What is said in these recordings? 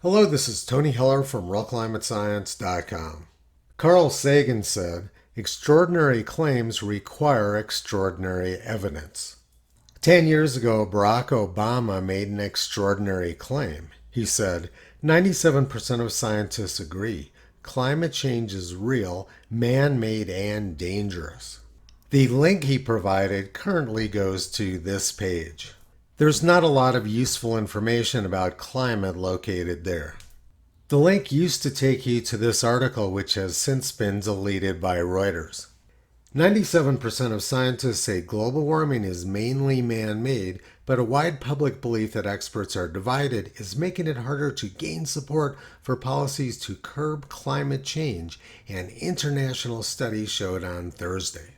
Hello, this is Tony Heller from RealClimateScience.com. Carl Sagan said, "Extraordinary claims require extraordinary evidence." 10 years ago, Barack Obama made an extraordinary claim. He said, 97% of scientists agree. Climate change is real, man-made, and dangerous. The link he provided currently goes to this page. There's not a lot of useful information about climate located there. The link used to take you to this article, which has since been deleted by Reuters. 97% of scientists say global warming is mainly man-made, but a wide public belief that experts are divided is making it harder to gain support for policies to curb climate change, an international study showed on Thursday.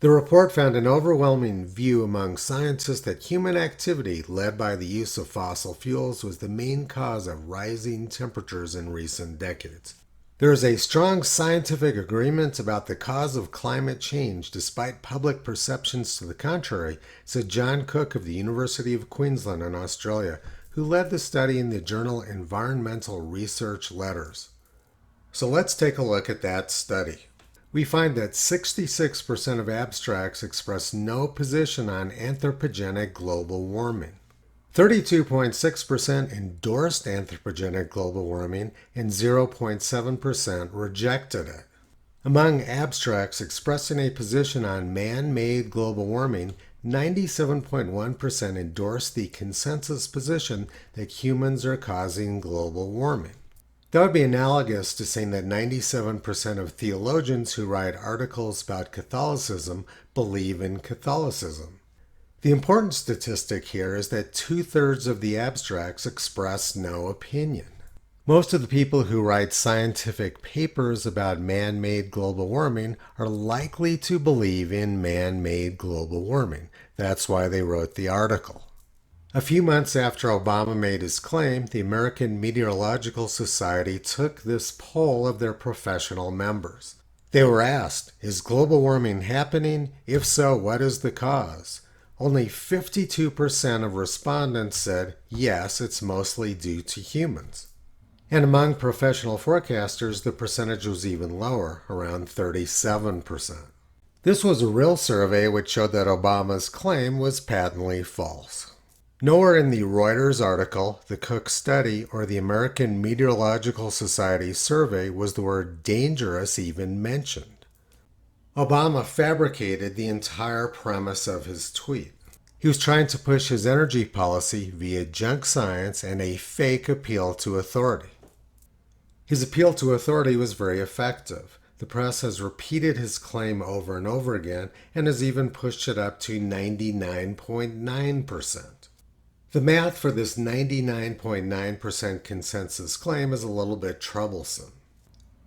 The report found an overwhelming view among scientists that human activity, led by the use of fossil fuels, was the main cause of rising temperatures in recent decades. There is a strong scientific agreement about the cause of climate change, despite public perceptions to the contrary, said John Cook of the University of Queensland in Australia, who led the study in the journal Environmental Research Letters. So let's take a look at that study. We find that 66% of abstracts express no position on anthropogenic global warming. 32.6% endorsed anthropogenic global warming and 0.7% rejected it. Among abstracts expressing a position on man-made global warming, 97.1% endorsed the consensus position that humans are causing global warming. That would be analogous to saying that 97% of theologians who write articles about Catholicism believe in Catholicism. The important statistic here is that 2/3 of the abstracts express no opinion. Most of the people who write scientific papers about man-made global warming are likely to believe in man-made global warming. That's why they wrote the article. A few months after Obama made his claim, the American Meteorological Society took this poll of their professional members. They were asked, "Is global warming happening? If so, what is the cause?" Only 52% of respondents said, yes, it's mostly due to humans. And among professional forecasters, the percentage was even lower, around 37%. This was a real survey which showed that Obama's claim was patently false. Nowhere in the Reuters article, the Cook study, or the American Meteorological Society survey was the word dangerous even mentioned. Obama fabricated the entire premise of his tweet. He was trying to push his energy policy via junk science and a fake appeal to authority. His appeal to authority was very effective. The press has repeated his claim over and over again and has even pushed it up to 99.9%. The math for this 99.9% consensus claim is a little bit troublesome.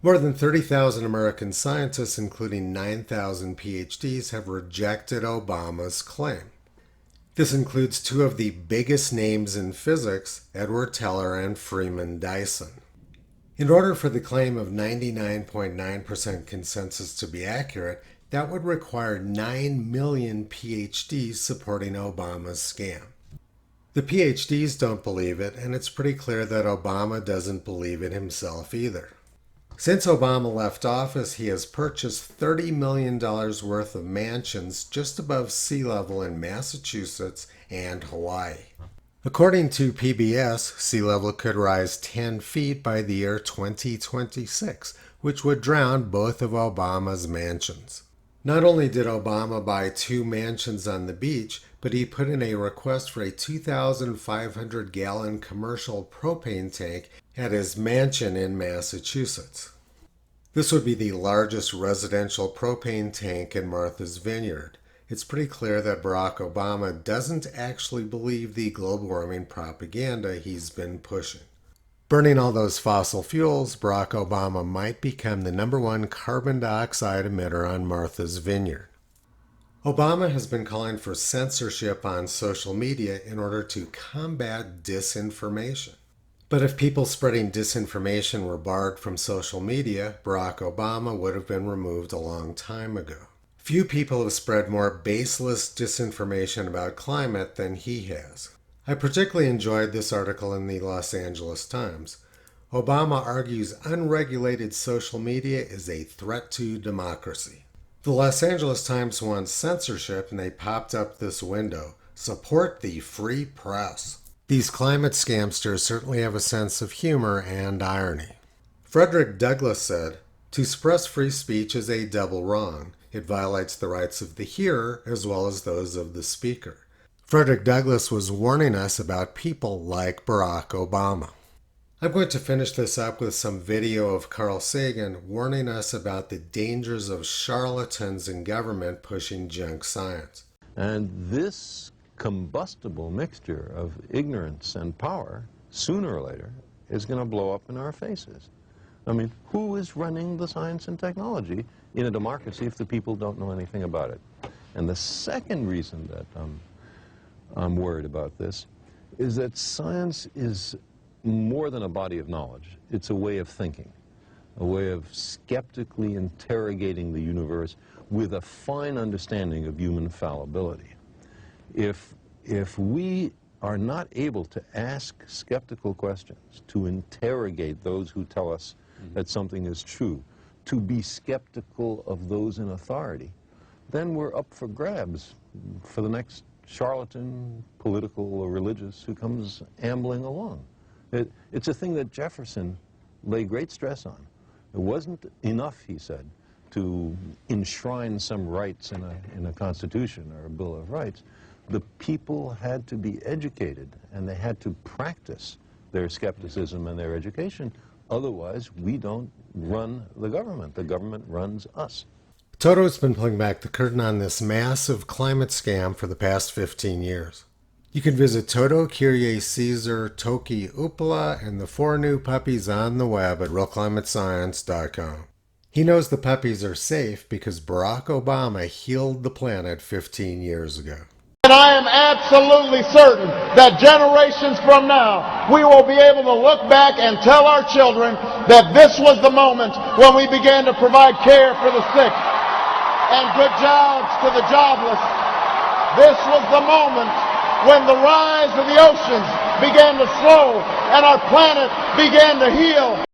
More than 30,000 American scientists, including 9,000 PhDs, have rejected Obama's claim. This includes two of the biggest names in physics, Edward Teller and Freeman Dyson. In order for the claim of 99.9% consensus to be accurate, that would require 9 million PhDs supporting Obama's scam. The PhDs don't believe it, and it's pretty clear that Obama doesn't believe it himself either. Since Obama left office, he has purchased $30 million worth of mansions just above sea level in Massachusetts and Hawaii. According to PBS, sea level could rise 10 feet by the year 2026, which would drown both of Obama's mansions. Not only did Obama buy 2 mansions on the beach, but he put in a request for a 2,500-gallon commercial propane tank at his mansion in Massachusetts. This would be the largest residential propane tank in Martha's Vineyard. It's pretty clear that Barack Obama doesn't actually believe the global warming propaganda he's been pushing. Burning all those fossil fuels, Barack Obama might become the #1 carbon dioxide emitter on Martha's Vineyard. Obama has been calling for censorship on social media in order to combat disinformation. But if people spreading disinformation were barred from social media, Barack Obama would have been removed a long time ago. Few people have spread more baseless disinformation about climate than he has. I particularly enjoyed this article in the Los Angeles Times. Obama argues unregulated social media is a threat to democracy. The Los Angeles Times wants censorship, and they popped up this window. Support the free press. These climate scamsters certainly have a sense of humor and irony. Frederick Douglass said, "To suppress free speech is a double wrong. It violates the rights of the hearer as well as those of the speaker." Frederick Douglass was warning us about people like Barack Obama. I'm going to finish this up with some video of Carl Sagan warning us about the dangers of charlatans in government pushing junk science. And this combustible mixture of ignorance and power, sooner or later, is going to blow up in our faces. I mean, who is running the science and technology in a democracy if the people don't know anything about it? And the second reason that I'm worried about this is that science is more than a body of knowledge. It's a way of thinking, a way of skeptically interrogating the universe with a fine understanding of human fallibility. If we are not able to ask skeptical questions, to interrogate those who tell us that something is true, to be skeptical of those in authority, then we're up for grabs for the next charlatan, political or religious, who comes ambling along. It's a thing that Jefferson laid great stress on. It wasn't enough, he said, to enshrine some rights in a constitution or a Bill of Rights. The people had to be educated, and they had to practice their skepticism and their education. Otherwise, we don't run the government. The government runs us. Toto's been pulling back the curtain on this massive climate scam for the past 15 years. You can visit Toto, Kyrie, Caesar, Toki, Upala, and the 4 new puppies on the web at realclimatescience.com. He knows the puppies are safe because Barack Obama healed the planet 15 years ago. And I am absolutely certain that generations from now, we will be able to look back and tell our children that this was the moment when we began to provide care for the sick and good jobs to the jobless. This was the moment when the rise of the oceans began to slow and our planet began to heal.